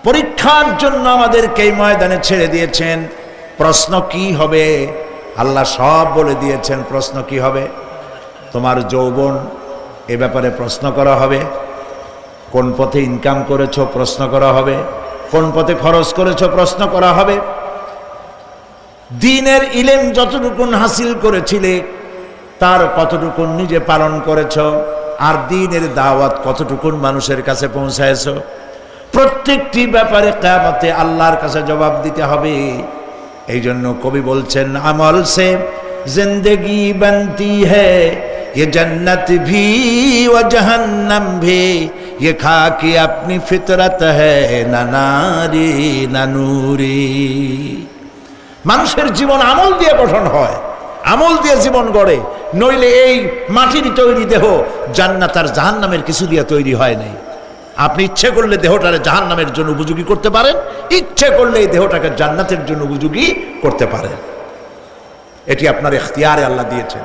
পরীক্ষার জন্য আমাদেরকে এই ময়দানে ছেড়ে দিয়েছেন। প্রশ্ন কি হবে আল্লাহ সব বলে দিয়েছেন। প্রশ্ন কি হবে? তোমার যৌবন, এ ব্যাপারে প্রশ্ন করা হবে। কোন পথে ইনকাম করেছো প্রশ্ন করা হবে। কোন পথে খরচ করেছো প্রশ্ন করা হবে। দ্বীনের ইলম যতটুকুন হাসিল করেছিলে তার কতটুকুন নিজে পালন করেছো, আর দ্বীনের দাওয়াত কতটুকুন মানুষের কাছে পৌঁছায়ছো। প্রত্যেকটি ব্যাপারে কিয়ামতে আল্লাহর কাছে জবাব দিতে হবে। এই জন্য কবি বলছেন, আমল সে জিন্দেগি बनती है ये जन्नत भी व जहन्नम भी ये खाकी अपनी फितरत है ना नारी ना नूरी। মানুষের জীবন আমল দিয়ে গঠন হয়, আমল দিয়ে জীবন গড়ে, নইলে এই মাটির তৈরি দেহ জান্নাত আর জাহান্নামের কিছু দিয়ে তৈরি হয় নাই। আপনি ইচ্ছে করলে দেহটারে জাহান্নামের জন্য উপযোগী করতে পারেন, ইচ্ছে করলে এই দেহটাকে জান্নাতের জন্য উপযোগী করতে পারেন। এটি আপনার ইখতিয়ারে আল্লাহ দিয়েছেন।